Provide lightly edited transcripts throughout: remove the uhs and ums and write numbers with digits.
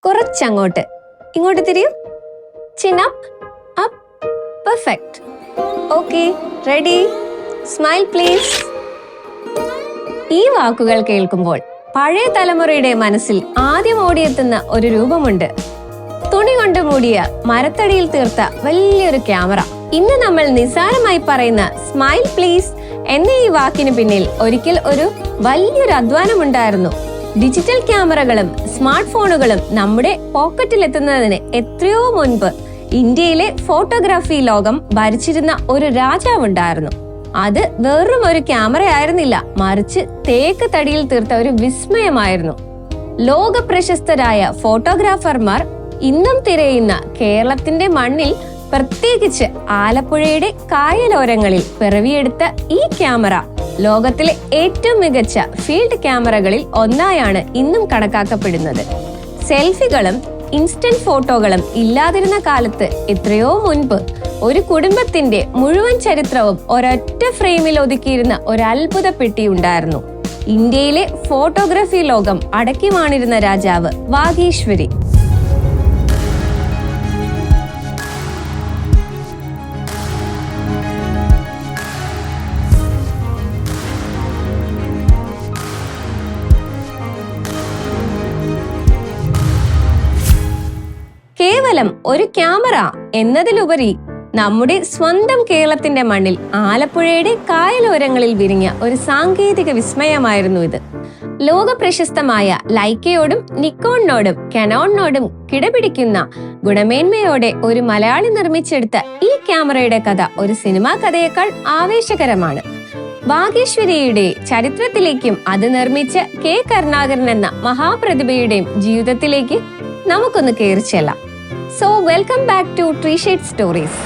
കുറച്ചങ്ങോട്ട്. ഇങ്ങോട്ട് തിരിയൂ. Chin up, up. Perfect. Okay, ready. Smile please. ഈ വാക്കുകൾ കേൾക്കുമ്പോൾ പഴയ തലമുറയുടെ മനസ്സിൽ ആദ്യം ഓടിയെത്തുന്ന ഒരു രൂപമുണ്ട്. തുണി കൊണ്ട് മൂടിയ മരത്തടിയിൽ തീർത്ത വലിയൊരു ക്യാമറ. ഇന്ന് നമ്മൾ നിസ്സാരമായി പറയുന്ന സ്മൈൽ പ്ലീസ് എന്ന ഈ വാക്കിന് പിന്നിൽ ഒരിക്കൽ ഒരു വലിയൊരു അധ്വാനമുണ്ടായിരുന്നു. ഡിജിറ്റൽ ക്യാമറകളും സ്മാർട്ട് ഫോണുകളും നമ്മുടെ പോക്കറ്റിലെത്തുന്നതിന് എത്രയോ മുൻപ് ഇന്ത്യയിലെ ഫോട്ടോഗ്രാഫി ലോകം ഭരിച്ചിരുന്ന ഒരു രാജാവുണ്ടായിരുന്നു. അത് വെറും ഒരു ക്യാമറ ആയിരുന്നില്ല, മറിച്ച് തേക്ക് തടിയിൽ തീർത്ത ഒരു വിസ്മയമായിരുന്നു. ലോക പ്രശസ്തരായ ഫോട്ടോഗ്രാഫർമാർ ഇന്നും തിരയുന്ന കേരളത്തിന്റെ മണ്ണിൽ, പ്രത്യേകിച്ച് ആലപ്പുഴയുടെ കായലോരങ്ങളിൽ പിറവിയെടുത്ത ഈ ക്യാമറ ലോകത്തിലെ ഏറ്റവും മികച്ച ഫീൽഡ് ക്യാമറകളിൽ ഒന്നായാണ് ഇന്നും കണക്കാക്കപ്പെടുന്നത്. സെൽഫികളും ഇൻസ്റ്റന്റ് ഫോട്ടോകളും ഇല്ലാതിരുന്ന കാലത്ത് എത്രയോ മുൻപ് ഒരു കുടുംബത്തിന്റെ മുഴുവൻ ചരിത്രവും ഒരൊറ്റ ഫ്രെയിമിൽ ഒതുക്കിയിരുന്ന ഒരു അത്ഭുത പെട്ടി ഉണ്ടായിരുന്നു. ഇന്ത്യയിലെ ഫോട്ടോഗ്രാഫി ലോകം അടക്കി വാണിരുന്ന രാജാവ് വാഗീശ്വരി. കേവലം ഒരു ക്യാമറ എന്നതിലുപരി നമ്മുടെ സ്വന്തം കേരളത്തിന്റെ മണ്ണിൽ ആലപ്പുഴയുടെ കായലോരങ്ങളിൽ വിരിഞ്ഞ ഒരു സാങ്കേതിക വിസ്മയമായിരുന്നു ഇത്. ലോക പ്രശസ്തമായ ലൈക്കയോടും നിക്കോണിനോടും കനോണിനോടും കിടപിടിക്കുന്ന ഗുണമേന്മയോടെ ഒരു മലയാളി നിർമ്മിച്ചെടുത്ത ഈ ക്യാമറയുടെ കഥ ഒരു സിനിമാ കഥയേക്കാൾ ആവേശകരമാണ്. വാഗീശ്വരിയുടെ ചരിത്രത്തിലേക്കും അത് നിർമ്മിച്ച കെ കരുണാകരൻ എന്ന മഹാപ്രതിഭയുടെയും ജീവിതത്തിലേക്ക് നമുക്കൊന്ന് കേറിച്ചെല്ലാം. So welcome back to Tree Shade Stories.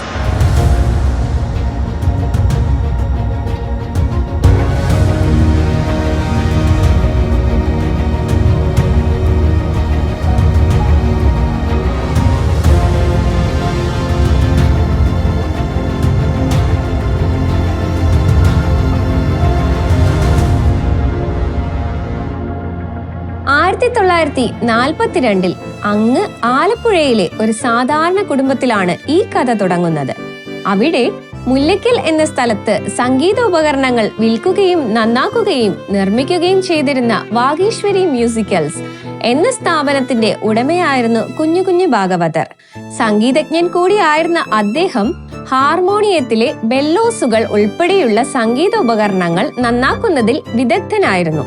ിൽ അങ്ങ് ആലപ്പുഴയിലെ ഒരു സാധാരണ കുടുംബത്തിലാണ് ഈ കഥ തുടങ്ങുന്നത്. അവിടെ മുല്ലയ്ക്കൽ എന്ന സ്ഥലത്ത് സംഗീതോപകരണങ്ങൾ വിൽക്കുകയും നന്നാക്കുകയും നിർമ്മിക്കുകയും ചെയ്തിരുന്ന വാഗീശ്വരി മ്യൂസിക്കൽസ് എന്ന സ്ഥാപനത്തിന്റെ ഉടമയായിരുന്നു കുഞ്ഞു ഭാഗവതർ. സംഗീതജ്ഞൻ കൂടിയായിരുന്ന അദ്ദേഹം ഹാർമോണിയത്തിലെ ബെല്ലോസുകൾ ഉൾപ്പെടെയുള്ള സംഗീതോപകരണങ്ങൾ നന്നാക്കുന്നതിൽ വിദഗ്ധനായിരുന്നു.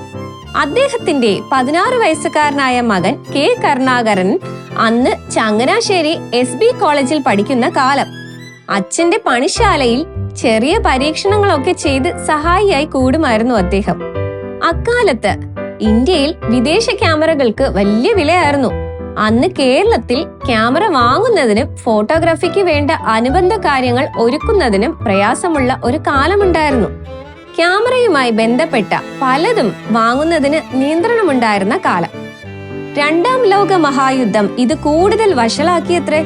അദ്ദേഹത്തിന്റെ 16 വയസ്സുകാരനായ മകൻ കെ കരുണാകരൻ അന്ന് ചങ്ങനാശ്ശേരി SB കോളേജിൽ പഠിക്കുന്ന കാലം. അച്ഛന്റെ പണിശാലയിൽ ചെറിയ പരീക്ഷണങ്ങളൊക്കെ ചെയ്ത് സഹായിയായി കൂടുമായിരുന്നു അദ്ദേഹം. അക്കാലത്ത് ഇന്ത്യയിൽ വിദേശ ക്യാമറകൾക്ക് വലിയ വിലയായിരുന്നു. അന്ന് കേരളത്തിൽ ക്യാമറ വാങ്ങുന്നതിനും ഫോട്ടോഗ്രാഫിക്ക് വേണ്ട അനുബന്ധ കാര്യങ്ങൾ ഒരുക്കുന്നതിനും പ്രയാസമുള്ള ഒരു കാലമുണ്ടായിരുന്നു. ക്യാമറയുമായി ബന്ധപ്പെട്ട പലതും വാങ്ങുന്നതിന് നിയന്ത്രണമുണ്ടായിരുന്ന കാലം. രണ്ടാം ലോക മഹായുദ്ധം ഇത് കൂടുതൽ വഷളാക്കിയത്രേ.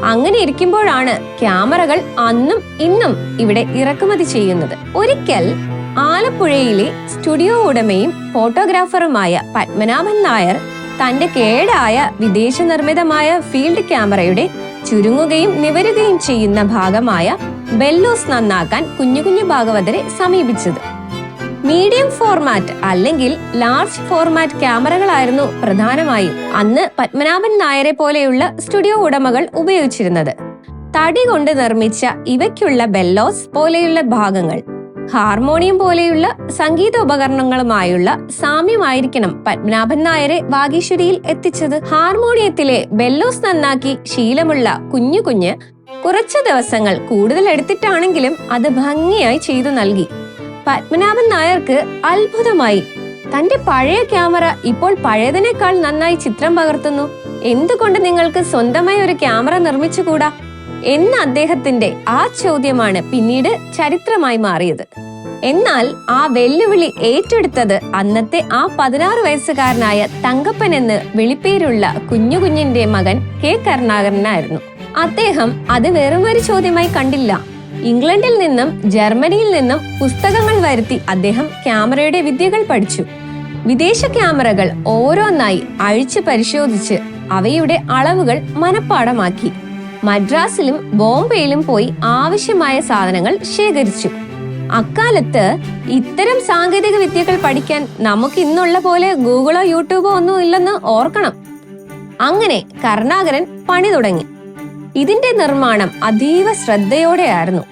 അങ്ങനെ ഇരിക്കുമ്പോഴാണ് ക്യാമറകൾ അന്നും ഇന്നും ഇവിടെ ഇറക്കുമതി ചെയ്യുന്നത്. ഒരിക്കൽ ആലപ്പുഴയിലെ സ്റ്റുഡിയോ ഉടമയും ഫോട്ടോഗ്രാഫറുമായ പത്മനാഭൻ നായർ തന്റെ കേടായ വിദേശ നിർമ്മിതമായ ഫീൽഡ് ക്യാമറയുടെ ചുരുങ്ങുകയും നിവരുകയും ചെയ്യുന്ന ഭാഗമായ ബെല്ലോസ് നന്നാക്കാൻ കുഞ്ഞു ഭാഗവതരെ സമീപിച്ചത്. മീഡിയം ഫോർമാറ്റ് അല്ലെങ്കിൽ ലാർജ് ഫോർമാറ്റ് ക്യാമറകളായിരുന്നു പ്രധാനമായും അന്ന് പത്മനാഭൻ നായരെ പോലെയുള്ള സ്റ്റുഡിയോ ഉടമകൾ ഉപയോഗിച്ചിരുന്നത്. തടി കൊണ്ട് നിർമ്മിച്ച ഇവയ്ക്കുള്ള ബെല്ലോസ് പോലെയുള്ള ഭാഗങ്ങൾ ഹാർമോണിയം പോലെയുള്ള സംഗീതോപകരണങ്ങളുമായുള്ള സാമ്യമായിരിക്കണം പത്മനാഭൻ നായരെ വാഗീശ്വരിയിൽ എത്തിച്ചത്. ഹാർമോണിയത്തിലെ ബെല്ലോസ് നന്നാക്കി ശീലമുള്ള കുഞ്ഞു കുറച്ചു ദിവസങ്ങൾ കൂടുതൽ എടുത്തിട്ടാണെങ്കിലും അത് ഭംഗിയായി ചെയ്തു നൽകി. പത്മനാഭൻ നായർക്ക് അത്ഭുതമായി. തന്റെ പഴയ ക്യാമറ ഇപ്പോൾ പഴയതിനേക്കാൾ നന്നായി ചിത്രം പകർത്തുന്നു, എന്തുകൊണ്ട് നിങ്ങൾക്ക് സ്വന്തമായി ഒരു ക്യാമറ നിർമ്മിച്ചുകൂടാ എന്ന അദ്ദേഹത്തിന്റെ ആ ചോദ്യമാണ് പിന്നീട് ചരിത്രമായി മാറിയത്. എന്നാൽ ആ വെല്ലുവിളി ഏറ്റെടുത്തത് അന്നത്തെ ആ 16 വയസ്സുകാരനായ തങ്കപ്പൻ എന്ന് വിളിപ്പേരുള്ള കുഞ്ഞിന്റെ മകൻ കെ കരുണാകരനായിരുന്നു. അദ്ദേഹം അത് വെറുമൊരു ചോദ്യമായി കണ്ടില്ല. ഇംഗ്ലണ്ടിൽ നിന്നും ജർമ്മനിയിൽ നിന്നും പുസ്തകങ്ങൾ വരുത്തി അദ്ദേഹം ക്യാമറയുടെ വിദ്യകൾ പഠിച്ചു. വിദേശ ക്യാമറകൾ ഓരോന്നായി അഴിച്ചു പരിശോധിച്ച് അവയുടെ അളവുകൾ മനഃപ്പാടമാക്കി. മദ്രാസിലും ബോംബെയിലും പോയി ആവശ്യമായ സാധനങ്ങൾ ശേഖരിച്ചു. അക്കാലത്ത് ഇത്തരം സാങ്കേതിക വിദ്യകൾ പഠിക്കാൻ നമുക്ക് ഇന്നുള്ള പോലെ ഗൂഗിളോ യൂട്യൂബോ ഒന്നും ഇല്ലെന്ന് ഓർക്കണം. അങ്ങനെ കരുണാകരൻ പണി തുടങ്ങി. ഇതിന്റെ നിർമ്മാണം അതീവ ശ്രദ്ധയോടെയായിരുന്നു.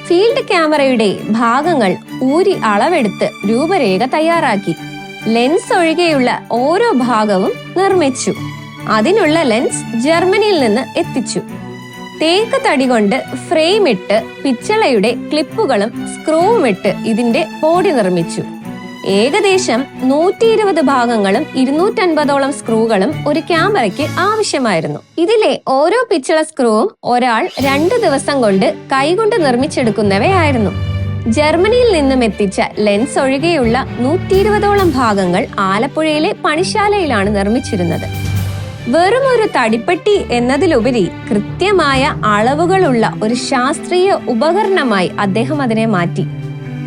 ഫീൽഡ് ക്യാമറയുടെ ഭാഗങ്ങൾ ഊരി അളവെടുത്ത് രൂപരേഖ തയ്യാറാക്കി. ലെൻസ് ഒഴികെയുള്ള ഓരോ ഭാഗവും നിർമ്മിച്ചു. അതിനുള്ള ലെൻസ് ജർമ്മനിയിൽ നിന്ന് എത്തിച്ചു. തേക്ക് തടി കൊണ്ട് ഫ്രെയിം ഇട്ട് പിച്ചളയുടെ ക്ലിപ്പുകളും സ്ക്രൂവും ഇട്ട് ഇതിന്റെ ബോഡി നിർമ്മിച്ചു. ഏകദേശം 120 ഭാഗങ്ങളും 250ഓളം സ്ക്രൂകളും ഒരു ക്യാമറയ്ക്ക് ആവശ്യമായിരുന്നു. ഇതിലെ ഓരോ പിച്ചള സ്ക്രൂവും ഒരാൾ 2 ദിവസം കൊണ്ട് കൈകൊണ്ട് നിർമ്മിച്ചെടുക്കുന്നവയായിരുന്നു. ജർമ്മനിയിൽ നിന്നും എത്തിച്ച ലെൻസ് ഒഴികെയുള്ള 120ഓളം ഭാഗങ്ങൾ ആലപ്പുഴയിലെ പണിശാലയിലാണ് നിർമ്മിച്ചിരുന്നത്. വെറും ഒരു തടിപ്പെട്ടി എന്നതിലുപരി കൃത്യമായ അളവുകളുള്ള ഒരു ശാസ്ത്രീയ ഉപകരണമായി അദ്ദേഹം അതിനെ മാറ്റി.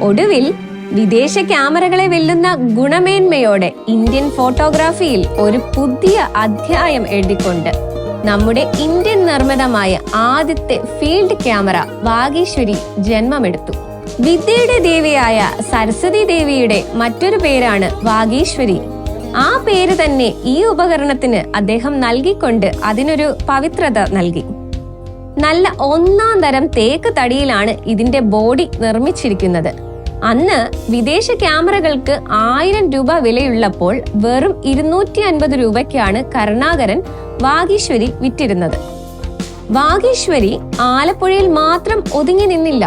ഒടുവിൽ വിദേശ ക്യാമറകളെ വെല്ലുന്ന ഗുണമേന്മയോടെ ഇന്ത്യൻ ഫോട്ടോഗ്രാഫിയിൽ ഒരു പുതിയ അധ്യായം എഴുതിക്കൊണ്ട് നമ്മുടെ ഇന്ത്യൻ നിർമ്മിതമായ ആദ്യത്തെ ഫീൽഡ് ക്യാമറ വാഗീശ്വരി ജന്മമെടുത്തു. വിദ്യയുടെ ദേവിയായ സരസ്വതി ദേവിയുടെ മറ്റൊരു പേരാണ് വാഗീശ്വരി. ആ പേര് തന്നെ ഈ ഉപകരണത്തിന് അദ്ദേഹം നൽകിക്കൊണ്ട് അതിനൊരു പവിത്രത നൽകി. നല്ല 1-ാം തരം തേക്ക് തടിയിലാണ് ഇതിന്റെ ബോഡി നിർമ്മിച്ചിരിക്കുന്നത്. അന്ന് വിദേശ ക്യാമറകൾക്ക് 1000 രൂപ വിലയുള്ളപ്പോൾ വെറും 250 രൂപയ്ക്കാണ് കരുണാകരൻ വാഗീശ്വരി വിറ്റിരുന്നത്. വാഗീശ്വരി ആലപ്പുഴയിൽ മാത്രം ഒതുങ്ങി നിന്നില്ല.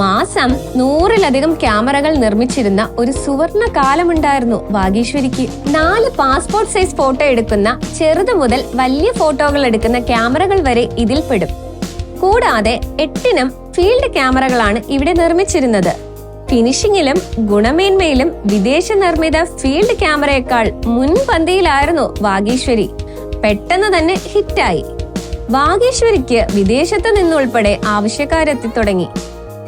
മാസം 100-ലധികം ക്യാമറകൾ നിർമ്മിച്ചിരുന്ന ഒരു സുവർണ കാലമുണ്ടായിരുന്നു വാഗീശ്വരിക്ക്. 4 പാസ്പോർട്ട് സൈസ് ഫോട്ടോ എടുക്കുന്ന ചെറുത് മുതൽ വലിയ ഫോട്ടോകൾ എടുക്കുന്ന ക്യാമറകൾ വരെ ഇതിൽപ്പെടും. കൂടാതെ 8 ഫീൽഡ് ക്യാമറകളാണ് ഇവിടെ നിർമ്മിച്ചിരുന്നത്. ഫിനിഷിംഗിലും ഗുണമേന്മയിലും വിദേശ നിർമ്മിത ഫീൽഡ് ക്യാമറയേക്കാൾ മുൻപന്തിയിലായിരുന്നു വാഗീശ്വരി. പെട്ടെന്ന് തന്നെ ഹിറ്റായി. വാഗീശ്വരിക്ക് വിദേശത്ത് നിന്നുൾപ്പെടെ ആവശ്യക്കാരെത്തി തുടങ്ങി.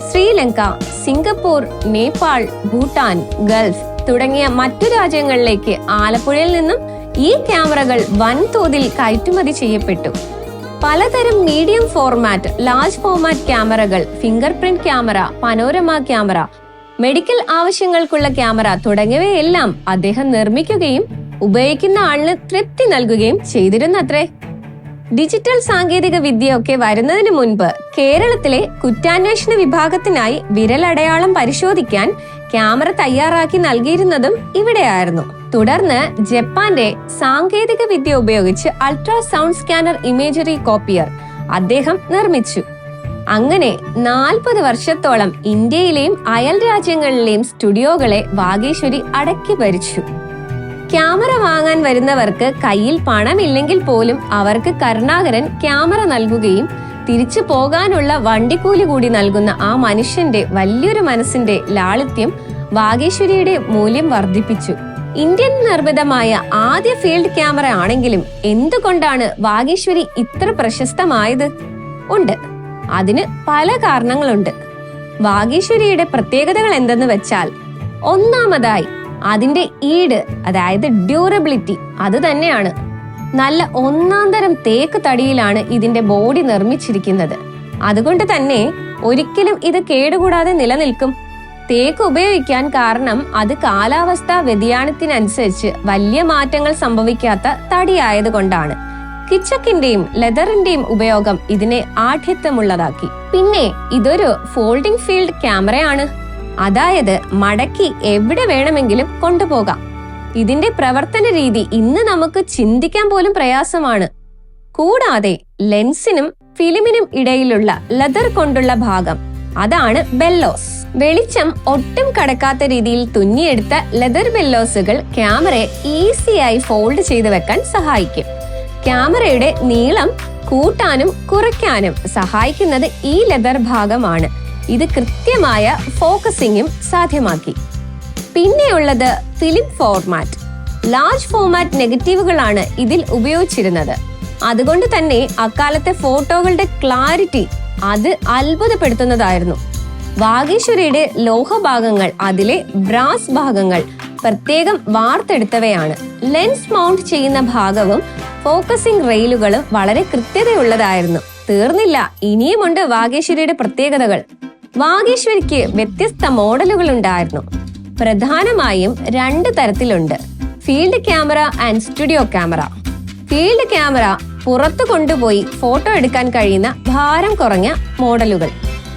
ശ്രീലങ്ക, സിംഗപ്പൂർ, നേപ്പാൾ, ഭൂട്ടാൻ, ഗൾഫ് തുടങ്ങിയ മറ്റു രാജ്യങ്ങളിലേക്ക് ആലപ്പുഴയിൽ നിന്നും ഈ ക്യാമറകൾ വൻതോതിൽ കയറ്റുമതി ചെയ്യപ്പെട്ടു. പലതരം മീഡിയം ഫോർമാറ്റ്, ലാർജ് ഫോർമാറ്റ് ക്യാമറകൾ, fingerprint camera, panorama camera, medical ആവശ്യങ്ങൾക്കുള്ള ക്യാമറ തുടങ്ങിയവയെല്ലാം അദ്ദേഹം നിർമ്മിക്കുകയും ഉപയോഗിക്കുന്ന ആളിന് തൃപ്തി നൽകുകയും ചെയ്തിരുന്നത്രേ. ഡിജിറ്റൽ സാങ്കേതിക വിദ്യയൊക്കെ വരുന്നതിന് മുൻപ് കേരളത്തിലെ കുറ്റാന്വേഷണ വിഭാഗത്തിനായി വിരലടയാളം പരിശോധിക്കാൻ ക്യാമറ തയ്യാറാക്കി നൽകിയിരുന്നതും ഇവിടെയായിരുന്നു. തുടർന്ന് ജപ്പാന്റെ സാങ്കേതിക വിദ്യ ഉപയോഗിച്ച് അൾട്രാസൗണ്ട് സ്കാനർ ഇമേജറി കോപ്പിയർ അദ്ദേഹം നിർമ്മിച്ചു. അങ്ങനെ 40 വർഷത്തോളം ഇന്ത്യയിലെയും അയൽ രാജ്യങ്ങളിലെയും സ്റ്റുഡിയോകളെ വാഗീശ്വരി അടക്കി ഭരിച്ചു. ക്യാമറ വാങ്ങാൻ വരുന്നവർക്ക് കയ്യിൽ പണമില്ലെങ്കിൽ പോലും അവർക്ക് കരുണാകരൻ ക്യാമറ നൽകുകയും തിരിച്ചു പോകാനുള്ള വണ്ടിക്കൂലി കൂടി നൽകുന്ന ആ മനുഷ്യന്റെ വലിയൊരു മനസ്സിന്റെ ലാളിത്യം വാഗീശ്വരിയുടെ മൂല്യം വർദ്ധിപ്പിച്ചു. ഇന്ത്യൻ നിർമ്മിതമായ ആദ്യ ഫീൽഡ് ക്യാമറ ആണെങ്കിലും എന്തുകൊണ്ടാണ് വാഗീശ്വരി ഇത്ര പ്രശസ്തമായത്? ഉണ്ട്, അതിന് പല കാരണങ്ങളുണ്ട്. വാഗീശ്വരിയുടെ പ്രത്യേകതകൾ എന്തെന്ന് വെച്ചാൽ, ഒന്നാമതായി അതിന്റെ ഈട്, അതായത് ഡ്യൂറബിലിറ്റി, അത് തന്നെയാണ്. നല്ല 1-ാം തരം തേക്ക് തടിയിലാണ് ഇതിന്റെ ബോഡി നിർമ്മിച്ചിരിക്കുന്നത്. അതുകൊണ്ട് തന്നെ ഒരിക്കലും ഇത് കേടുകൂടാതെ നിലനിൽക്കും. തേക്ക് ഉപയോഗിക്കാൻ കാരണം അത് കാലാവസ്ഥാ വ്യതിയാനത്തിനനുസരിച്ച് വലിയ മാറ്റങ്ങൾ സംഭവിക്കാത്ത തടിയായതുകൊണ്ടാണ്. കിച്ചക്കിന്റെയും ലെതറിന്റെയും ഉപയോഗം ഇതിനെ ആഢ്യത്വമുള്ളതാക്കി. പിന്നെ ഇതൊരു ഫോൾഡിംഗ് ഫീൽഡ് ക്യാമറയാണ്. അതായത് മടക്കി എവിടെ വേണമെങ്കിലും കൊണ്ടുപോകാം. ഇതിന്റെ പ്രവർത്തന രീതി ഇന്ന് നമുക്ക് ചിന്തിക്കാൻ പോലും പ്രയാസമാണ്. കൂടാതെ ലെൻസിനും ഫിലിമിനും ഇടയിലുള്ള ലെതർ കൊണ്ടുള്ള ഭാഗം, അതാണ് ബെല്ലോസ്. വെളിച്ചം ഒട്ടും കടക്കാത്ത രീതിയിൽ തുന്നിയെടുത്ത ലെതർ ബെല്ലോസുകൾ ക്യാമറയെ ഈസിയായി ഫോൾഡ് ചെയ്ത് വെക്കാൻ സഹായിക്കും. ക്യാമറയുടെ നീളം കൂട്ടാനും കുറയ്ക്കാനും സഹായിക്കുന്നത് ഈ ലെതർ ഭാഗമാണ്. ഇത് കൃത്യമായ ഫോക്കസിംഗും സാധ്യമാക്കി. പിന്നെയുള്ളത് ഫിലിം ഫോർമാറ്റ്. ലാർജ് ഫോർമാറ്റ് നെഗറ്റീവുകളാണ് ഇതിൽ ഉപയോഗിച്ചിരുന്നത്. അതുകൊണ്ട് തന്നെ അക്കാലത്തെ ഫോട്ടോകളുടെ ക്ലാരിറ്റി അത് അത്ഭുതപ്പെടുത്തുന്നതായിരുന്നു. വാഗീശ്വരിയുടെ ലോഹഭാഗങ്ങൾ, അതിലെ ബ്രാസ് ഭാഗങ്ങൾ പ്രത്യേകം വാർത്തെടുത്തവയാണ്. ലെൻസ് മൗണ്ട് ചെയ്യുന്ന ഭാഗവും ഫോക്കസിംഗ് റെയിലുകളും വളരെ കൃത്യതയുള്ളതായിരുന്നു. തീർന്നില്ല, ഇനിയുമുണ്ട് വാഗീശ്വരിയുടെ പ്രത്യേകതകൾ. വാഗീശ്വരിക്ക് വ്യത്യസ്ത മോഡലുകൾ ഉണ്ടായിരുന്നു. പ്രധാനമായും 2 തരത്തിലുണ്ട്: field camera and studio camera. Field camera പുറത്തു കൊണ്ടുപോയി ഫോട്ടോ എടുക്കാൻ കഴിയുന്ന ഭാരം കുറഞ്ഞ മോഡലുകൾ.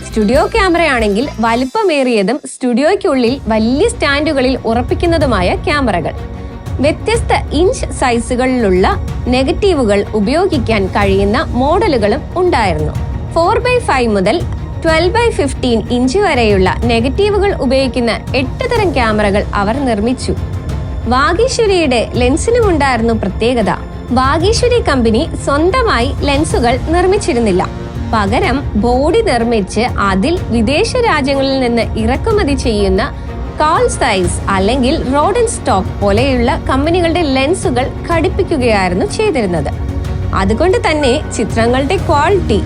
സ്റ്റുഡിയോ ക്യാമറയാണെങ്കിൽ വലിപ്പമേറിയതും സ്റ്റുഡിയോയ്ക്കുള്ളിൽ വലിയ സ്റ്റാൻഡുകളിൽ ഉറപ്പിക്കുന്നതുമായ ക്യാമറകൾ. വ്യത്യസ്ത ഇഞ്ച് സൈസുകളിലുള്ള നെഗറ്റീവുകൾ ഉപയോഗിക്കാൻ കഴിയുന്ന മോഡലുകളും ഉണ്ടായിരുന്നു. 4x5 മുതൽ 12x15 ഇഞ്ച് വരെയുള്ള നെഗറ്റീവുകൾ ഉപയോഗിക്കുന്ന 8 തരം ക്യാമറകൾ അവർ നിർമ്മിച്ചു. വാഗീശ്വരിയുടെ ലെൻസിനുമുണ്ടായിരുന്നു പ്രത്യേകത. വാഗീശ്വരി കമ്പനി സ്വന്തമായി ലെൻസുകൾ നിർമ്മിച്ചിരുന്നില്ല. പകരം ബോഡി നിർമ്മിച്ച് അതിൽ വിദേശ രാജ്യങ്ങളിൽ നിന്ന് ഇറക്കുമതി ചെയ്യുന്ന കാൾ സൈസ് അല്ലെങ്കിൽ റോഡൻ സ്റ്റോക്ക് പോലെയുള്ള കമ്പനികളുടെ ലെൻസുകൾ ഘടിപ്പിക്കുകയായിരുന്നു ചെയ്തിരുന്നത്. അതുകൊണ്ട് തന്നെ ചിത്രങ്ങളുടെ ക്വാളിറ്റി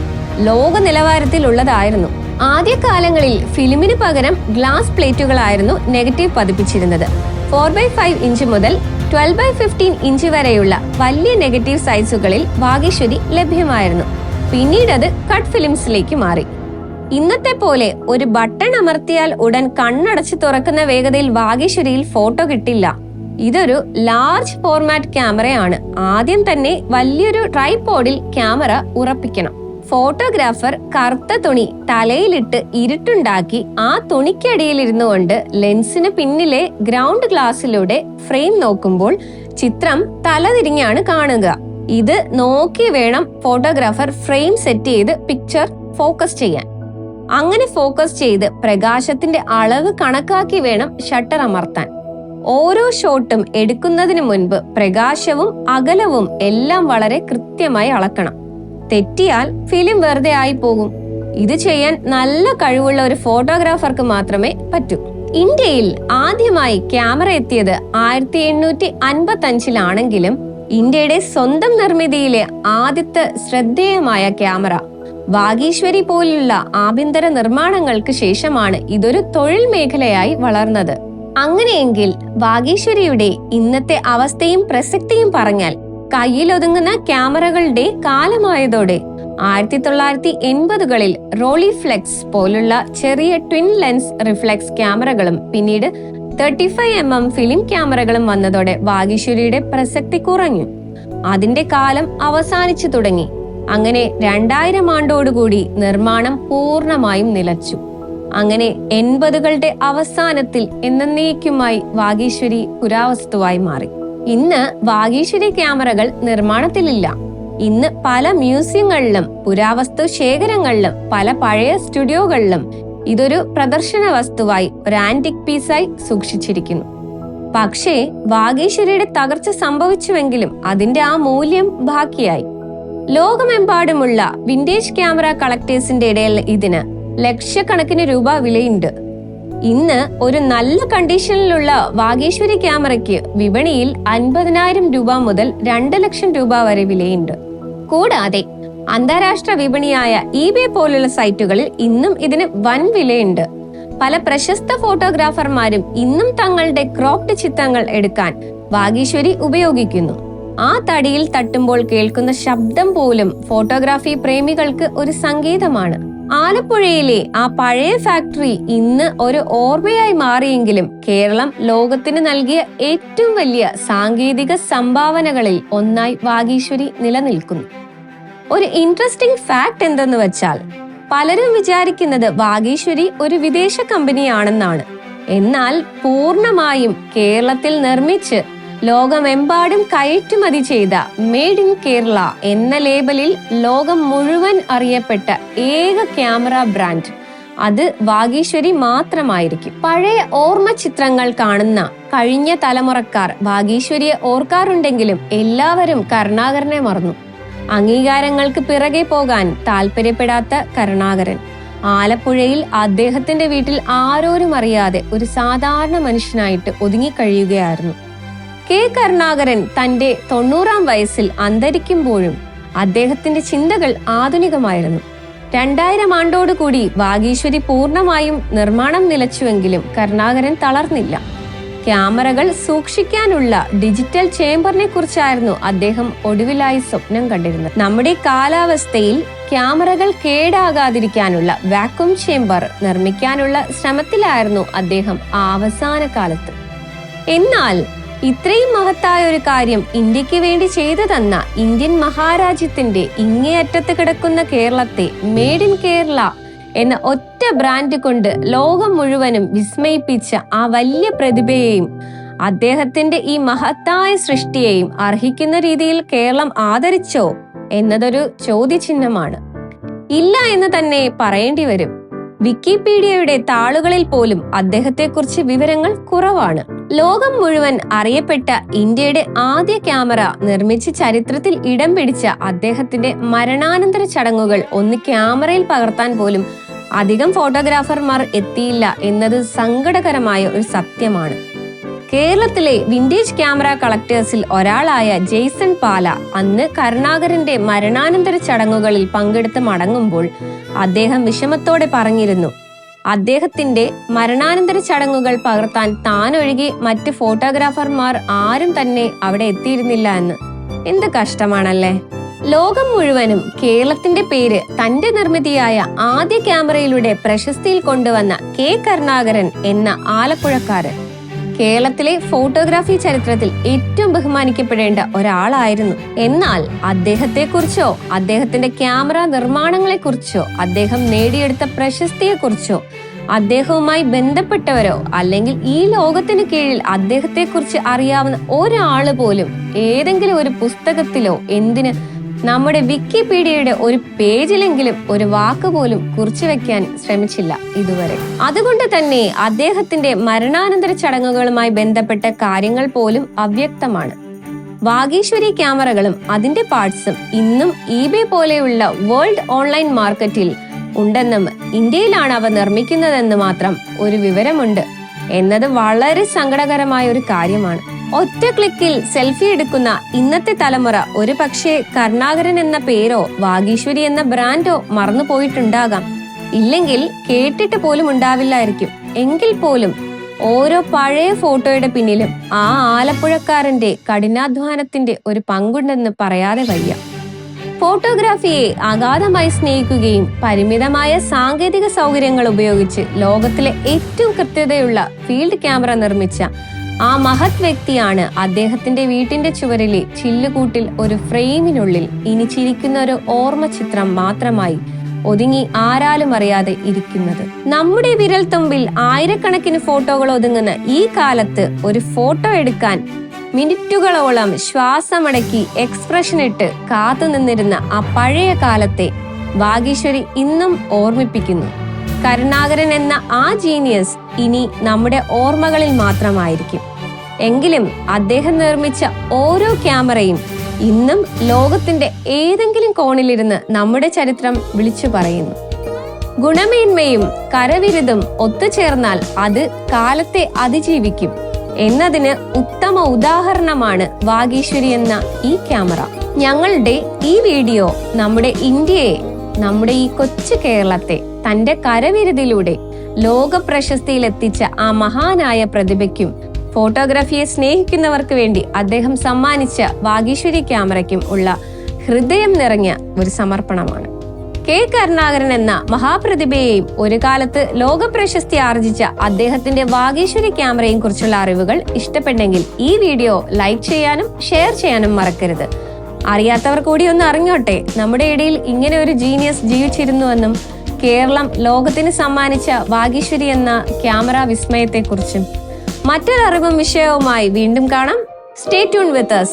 ലോക നിലവാരത്തിലുള്ളതായിരുന്നു. ആദ്യകാലങ്ങളിൽ ഫിലിമിന് പകരം ഗ്ലാസ് പ്ലേറ്റുകളായിരുന്നു നെഗറ്റീവ് പതിപ്പിച്ചിരുന്നത്. 4x5 ഇഞ്ച് മുതൽ 12x15 ഇഞ്ച് വരെയുള്ള വലിയ നെഗറ്റീവ് സൈസുകളിൽ വാഗീശ്വരി ലഭ്യമായിരുന്നു. പിന്നീട് അത് കട്ട് ഫിലിംസിലേക്ക് മാറി. ഇന്നത്തെ പോലെ ഒരു ബട്ടൺ അമർത്തിയാൽ ഉടൻ കണ്ണടച്ച് തുറക്കുന്ന വേഗതയിൽ വാഗീശ്വരിയിൽ ഫോട്ടോ കിട്ടില്ല. ഇതൊരു ലാർജ് ഫോർമാറ്റ് ക്യാമറയാണ്. ആദ്യം തന്നെ വലിയൊരു ട്രൈപോഡിൽ ക്യാമറ ഉറപ്പിക്കണം. ഫോട്ടോഗ്രാഫർ കറുത്ത തുണി തലയിലിട്ട് ഇരുട്ടുണ്ടാക്കി ആ തുണിക്കടിയിൽ ഇരുന്നു കൊണ്ട് ലെൻസിന് പിന്നിലെ ഗ്രൗണ്ട് ഗ്ലാസിലൂടെ ഫ്രെയിം നോക്കുമ്പോൾ ചിത്രം തലതിരിഞ്ഞാണ് കാണുക. ഇത് നോക്കി വേണം ഫോട്ടോഗ്രാഫർ ഫ്രെയിം സെറ്റ് ചെയ്ത് പിക്ചർ ഫോക്കസ് ചെയ്യാൻ. അങ്ങനെ ഫോക്കസ് ചെയ്ത് പ്രകാശത്തിന്റെ അളവ് കണക്കാക്കി വേണം ഷട്ടർ അമർത്താൻ. ഓരോ ഷോട്ടും എടുക്കുന്നതിന് മുൻപ് പ്രകാശവും അകലവും എല്ലാം വളരെ കൃത്യമായി അളക്കണം. തെറ്റിയാൽ ഫിലിം വെറുതെ ആയി പോകും. ഇത് ചെയ്യാൻ നല്ല കഴിവുള്ള ഒരു ഫോട്ടോഗ്രാഫർക്ക് മാത്രമേ പറ്റൂ. ഇന്ത്യയിൽ ആദ്യമായി ക്യാമറ എത്തിയത് 1855-ലാണെങ്കിലും ഇന്ത്യയുടെ സ്വന്തം നിർമ്മിതിയിലെ ആദ്യത്തെ ശ്രദ്ധേയമായ ക്യാമറ വാഗീശ്വരി പോലുള്ള ആഭ്യന്തര നിർമ്മാണങ്ങൾക്ക് ശേഷമാണ് ഇതൊരു തൊഴിൽ മേഖലയായി വളർന്നത്. അങ്ങനെയെങ്കിൽ വാഗീശ്വരിയുടെ ഇന്നത്തെ അവസ്ഥയും പ്രസക്തിയും പറഞ്ഞാൽ കയ്യിലൊതുങ്ങുന്ന ക്യാമറകളുടെ കാലമായതോടെ 1980കളിൽ റോളിഫ്ലെക്സ് പോലുള്ള ചെറിയ ട്വിൻ ലെൻസ് റിഫ്ലെക്സ് ക്യാമറകളും പിന്നീട് 35mm ഫിലിം ക്യാമറകളും വന്നതോടെ വാഗീശ്വരിയുടെ പ്രസക്തി കുറഞ്ഞു. അതിന്റെ കാലം അവസാനിച്ചു തുടങ്ങി. അങ്ങനെ 2000 ആണ്ടോടുകൂടി നിർമ്മാണം പൂർണ്ണമായും നിലച്ചു. അങ്ങനെ 80കളുടെ അവസാനത്തിൽ എന്നേക്കുമായി വാഗീശ്വരി പുരാവസ്തുവായി മാറി. ഇന്ന് വാഗീശ്വരി ക്യാമറകൾ നിർമ്മാണത്തിലില്ല. ഇന്ന് പല മ്യൂസിയങ്ങളിലും പുരാവസ്തു ശേഖരങ്ങളിലും പല പഴയ സ്റ്റുഡിയോകളിലും ഇതൊരു പ്രദർശന വസ്തുവായി ഒരു ആന്റിക് പീസായി സൂക്ഷിച്ചിരിക്കുന്നു. പക്ഷേ വാഗീശ്വരിയുടെ തകർച്ച സംഭവിച്ചുവെങ്കിലും അതിന്റെ ആ മൂല്യം ബാക്കിയായി. ലോകമെമ്പാടുമുള്ള വിന്റേജ് ക്യാമറ കളക്ടേഴ്സിന്റെ ഇടയിൽ ഇതിന് ലക്ഷക്കണക്കിന് രൂപ വിലയുണ്ട്. ഇന്ന് ഒരു നല്ല കണ്ടീഷനിലുള്ള വാഗീശ്വരി ക്യാമറയ്ക്ക് വിപണിയിൽ 50,000 രൂപ മുതൽ 2 ലക്ഷം രൂപ വരെ വിലയുണ്ട്. കൂടാതെ അന്താരാഷ്ട്ര വിപണിയായ eBay പോലുള്ള സൈറ്റുകളിൽ ഇന്നും ഇതിന് വൻ വിലയുണ്ട്. പല പ്രശസ്ത ഫോട്ടോഗ്രാഫർമാരും ഇന്നും തങ്ങളുടെ ക്രോപ്ഡ് ചിത്രങ്ങൾ എടുക്കാൻ വാഗീശ്വരി ഉപയോഗിക്കുന്നു. ആ തടിയിൽ തട്ടുമ്പോൾ കേൾക്കുന്ന ശബ്ദം പോലും ഫോട്ടോഗ്രാഫി പ്രേമികൾക്ക് ഒരു സംഗീതമാണ്. ആലപ്പുഴയിലെ ആ പഴയ ഫാക്ടറി ഇന്ന് ഒരു ഓർമ്മയായി മാറിയെങ്കിലും കേരളം ലോകത്തിന് നൽകിയ ഏറ്റവും വലിയ സാങ്കേതിക സംഭാവനകളിൽ ഒന്നായി വാഗീശ്വരി നിലനിൽക്കുന്നു. ഒരു ഇൻട്രസ്റ്റിംഗ് ഫാക്ട് എന്തെന്ന് വെച്ചാൽ പലരും വിചാരിക്കുന്നത് വാഗീശ്വരി ഒരു വിദേശ കമ്പനിയാണെന്നാണ്. എന്നാൽ പൂർണ്ണമായും കേരളത്തിൽ നിർമ്മിച്ച് ലോകമെമ്പാടും കയറ്റുമതി ചെയ്ത മെയ്ഡ് ഇൻ കേരള എന്ന ലേബലിൽ ലോകം മുഴുവൻ അറിയപ്പെട്ട ഏക ക്യാമറ ബ്രാൻഡ് അത് വാഗീശ്വരി മാത്രമായിരിക്കും. പഴയ ഓർമ്മ ചിത്രങ്ങൾ കാണുന്ന കഴിഞ്ഞ തലമുറക്കാർ വാഗീശ്വരിയെ ഓർക്കാറുണ്ടെങ്കിലും എല്ലാവരും കരുണാകരനെ മറന്നു. അംഗീകാരങ്ങൾക്ക് പിറകെ പോകാൻ താല്പര്യപ്പെടാത്ത കരുണാകരൻ ആലപ്പുഴയിൽ അദ്ദേഹത്തിന്റെ വീട്ടിൽ ആരോരും അറിയാതെ ഒരു സാധാരണ മനുഷ്യനായിട്ട് ഒതുങ്ങിക്കഴിയുകയായിരുന്നു. കെ കരുണാകരൻ തന്റെ 90-ാം വയസ്സിൽ അന്തരിക്കുമ്പോഴും അദ്ദേഹത്തിന്റെ ചിന്തകൾ ആധുനികമായിരുന്നു. 2000 ആണ്ടോടുകൂടി വാഗീശ്വരി പൂർണ്ണമായും നിർമ്മാണം നിലച്ചുവെങ്കിലും കരുണാകരൻ തളർന്നില്ല. ക്യാമറകൾ സൂക്ഷിക്കാനുള്ള ഡിജിറ്റൽ ചേംബറിനെ കുറിച്ചായിരുന്നു അദ്ദേഹം ഒടുവിലായി സ്വപ്നം കണ്ടിരുന്നത്. നമ്മുടെ കാലാവസ്ഥയിൽ ക്യാമറകൾ കേടാകാതിരിക്കാനുള്ള വാക്വം ചേംബർ നിർമ്മിക്കാനുള്ള ശ്രമത്തിലായിരുന്നു അദ്ദേഹം അവസാന കാലത്ത്. എന്നാൽ ഇത്രയും മഹത്തായ ഒരു കാര്യം ഇന്ത്യക്ക് വേണ്ടി ചെയ്തു തന്ന ഇന്ത്യൻ മഹാരാജ്യത്തിന്റെ ഇങ്ങേയറ്റത്ത് കിടക്കുന്ന കേരളത്തെ മെയ്ഡ് ഇൻ കേരള എന്ന ഒറ്റ ബ്രാൻഡ് കൊണ്ട് ലോകം മുഴുവനും വിസ്മയിപ്പിച്ച ആ വലിയ പ്രതിഭയെയും അദ്ദേഹത്തിന്റെ ഈ മഹത്തായ സൃഷ്ടിയെയും അർഹിക്കുന്ന രീതിയിൽ കേരളം ആദരിച്ചോ എന്നതൊരു ചോദ്യചിഹ്നമാണ്. ഇല്ല എന്ന് തന്നെ പറയേണ്ടി വരും. വിക്കിപീഡിയയുടെ താളുകളിൽ പോലും അദ്ദേഹത്തെക്കുറിച്ച് വിവരങ്ങൾ കുറവാണ്. ലോകം മുഴുവൻ അറിയപ്പെട്ട ഇന്ത്യയുടെ ആദ്യ ക്യാമറ നിർമ്മിച്ച് ചരിത്രത്തിൽ ഇടം പിടിച്ച അദ്ദേഹത്തിന്റെ മരണാനന്തര ചടങ്ങുകൾ ഒന്ന് ക്യാമറയിൽ പകർത്താൻ പോലും അധികം ഫോട്ടോഗ്രാഫർമാർ എത്തിയില്ല എന്നത് സങ്കടകരമായ ഒരു സത്യമാണ്. കേരളത്തിലെ വിന്റേജ് ക്യാമറ കളക്ടേഴ്സിൽ ഒരാളായ ജെയ്സൺ പാല അന്ന് കരുണാകരന്റെ മരണാനന്തര ചടങ്ങുകളിൽ പങ്കെടുത്ത് മടങ്ങുമ്പോൾ അദ്ദേഹം വിഷമത്തോടെ പറഞ്ഞിരുന്നു, അദ്ദേഹത്തിന്റെ മരണാനന്തര ചടങ്ങുകൾ പകർത്താൻ താൻ ഒഴികെ മറ്റ് ഫോട്ടോഗ്രാഫർമാർ ആരും തന്നെ അവിടെ എത്തിയിരുന്നില്ല എന്ന്. എന്ത് കഷ്ടമാണല്ലേ. ലോകം മുഴുവനും കേരളത്തിന്റെ പേര് തന്റെ നിർമ്മിതിയായ ആദ്യ ക്യാമറയിലൂടെ പ്രശസ്തിയിൽ കൊണ്ടുവന്ന കെ കരുണാകരൻ എന്ന ആലപ്പുഴക്കാരൻ കേരളത്തിലെ ഫോട്ടോഗ്രാഫി ചരിത്രത്തിൽ ഏറ്റവും ബഹുമാനിക്കപ്പെടേണ്ട ഒരാളായിരുന്നു. എന്നാൽ അദ്ദേഹത്തെക്കുറിച്ചോ അദ്ദേഹത്തിന്റെ ക്യാമറ നിർമ്മാണങ്ങളെക്കുറിച്ചോ അദ്ദേഹം നേടിയെടുത്ത പ്രശസ്തിയെക്കുറിച്ചോ അദ്ദേഹവുമായി ബന്ധപ്പെട്ടവരോ അല്ലെങ്കിൽ ഈ ലോകത്തിന് കീഴിൽ അദ്ദേഹത്തെക്കുറിച്ച് അറിയാവുന്ന ഒരാള് പോലും ഏതെങ്കിലും ഒരു പുസ്തകത്തിലോ എന്തിന് നമ്മുടെ വിക്കിപീഡിയയുടെ ഒരു പേജിലെങ്കിലും ഒരു വാക്ക് പോലും കുറിച്ചു വെക്കാൻ ശ്രമിച്ചില്ല ഇതുവരെ. അതുകൊണ്ട് തന്നെ അദ്ദേഹത്തിന്റെ മരണാനന്തര ചടങ്ങുകളുമായി ബന്ധപ്പെട്ട കാര്യങ്ങൾ പോലും അവ്യക്തമാണ്. വാഗീശ്വരി ക്യാമറകളും അതിന്റെ പാർട്സും ഇന്നും eBay പോലെയുള്ള വേൾഡ് ഓൺലൈൻ മാർക്കറ്റിൽ ഉണ്ടെന്നും ഇന്ത്യയിലാണ് അവ നിർമ്മിക്കുന്നതെന്ന് മാത്രം ഒരു വിവരമുണ്ട് എന്നത് വളരെ സങ്കടകരമായ ഒരു കാര്യമാണ്. ഒറ്റ ക്ലിക്കിൽ സെൽഫി എടുക്കുന്ന ഇന്നത്തെ തലമുറ ഒരു പക്ഷേ കരുണാകരൻ എന്ന പേരോ വാഗീശ്വരി എന്ന ബ്രാൻഡോ മറന്നു പോയിട്ടുണ്ടാകാം. ഇല്ലെങ്കിൽ കേട്ടിട്ട് പോലും ഉണ്ടാവില്ലായിരിക്കും. എങ്കിൽ പോലും ഓരോ പഴയ ഫോട്ടോയുടെ പിന്നിലും ആ ആലപ്പുഴക്കാരന്റെ കഠിനാധ്വാനത്തിന്റെ ഒരു പങ്കുണ്ടെന്ന് പറയാതെ വയ്യ. ഫോട്ടോഗ്രാഫിയെ അഗാധമായി സ്നേഹിക്കുകയും പരിമിതമായ സാങ്കേതിക സൗകര്യങ്ങൾ ഉപയോഗിച്ച് ലോകത്തിലെ ഏറ്റവും കൃത്യതയുള്ള ഫീൽഡ് ക്യാമറ നിർമ്മിച്ച ആ മഹത് വ്യക്തിയാണ് അദ്ദേഹത്തിന്റെ വീട്ടിന്റെ ചുവരിലെ ചില്ലുകൂട്ടിൽ ഒരു ഫ്രെയിമിനുള്ളിൽ ഇനി ചിരിക്കുന്ന ഒരു ഓർമ്മ ചിത്രം മാത്രമായി ഒതുങ്ങി ആരാലും അറിയാതെ ഇരിക്കുന്നത്. നമ്മുടെ വിരൽത്തുമ്പിൽ ആയിരക്കണക്കിന് ഫോട്ടോകൾ ഒതുങ്ങുന്ന ഈ കാലത്ത് ഒരു ഫോട്ടോ എടുക്കാൻ മിനിറ്റുകളോളം ശ്വാസമടക്കി എക്സ്പ്രഷൻ ഇട്ട് കാത്തു നിന്നിരുന്ന ആ പഴയ കാലത്തെ വാഗീശ്വരി ഇന്നും ഓർമ്മിപ്പിക്കുന്നു. കരുണാകരൻ എന്ന ആ ജീനിയസ് ഇനി നമ്മുടെ ഓർമ്മകളിൽ മാത്രമായിരിക്കും. എങ്കിലും അദ്ദേഹം നിർമ്മിച്ച ഓരോ ക്യാമറയും ഇന്നും ലോകത്തിന്റെ ഏതെങ്കിലും കോണിലിരുന്ന് നമ്മുടെ ചരിത്രം വിളിച്ചു പറയുന്നു. ഗുണമേന്മയും കരവിരുതും ഒത്തുചേർന്നാൽ അത് കാലത്തെ അതിജീവിക്കും എന്നതിന് ഉത്തമ ഉദാഹരണമാണ് വാഗീശ്വരി എന്ന ഈ ക്യാമറ. ഞങ്ങളുടെ ഈ വീഡിയോ നമ്മുടെ ഇന്ത്യയെ, നമ്മുടെ ഈ കൊച്ചു കേരളത്തെ തന്റെ കരവിരുതിലൂടെ ലോക പ്രശസ്തിയിലെത്തിച്ച ആ മഹാനായ പ്രതിഭയ്ക്കും ഫോട്ടോഗ്രാഫിയെ സ്നേഹിക്കുന്നവർക്ക് വേണ്ടി അദ്ദേഹം സമ്മാനിച്ച വാഗീശ്വരി ക്യാമറയ്ക്കും ഉള്ള ഹൃദയം നിറഞ്ഞ ഒരു സമർപ്പണമാണ്. കെ കരുണാകരൻ എന്ന മഹാപ്രതിഭയെയും ഒരു കാലത്ത് ലോക പ്രശസ്തി ആർജിച്ച അദ്ദേഹത്തിന്റെ വാഗീശ്വരി ക്യാമറയും കുറിച്ചുള്ള അറിവുകൾ ഇഷ്ടപ്പെട്ടെങ്കിൽ ഈ വീഡിയോ ലൈക്ക് ചെയ്യാനും ഷെയർ ചെയ്യാനും മറക്കരുത്. അറിയാത്തവർ കൂടി ഒന്ന് അറിഞ്ഞോട്ടെ, നമ്മുടെ ഇടയിൽ ഇങ്ങനെ ഒരു ജീനിയസ് ജീവിച്ചിരുന്നുവെന്നും കേരളം ലോകത്തിന് സമ്മാനിച്ച വാഗീശ്വരി എന്ന ക്യാമറ വിസ്മയത്തെക്കുറിച്ചും. മറ്റൊരറിവും വിഷയവുമായി വീണ്ടും കാണാം. സ്റ്റേ ട്യൂൺ വിത്ത് us.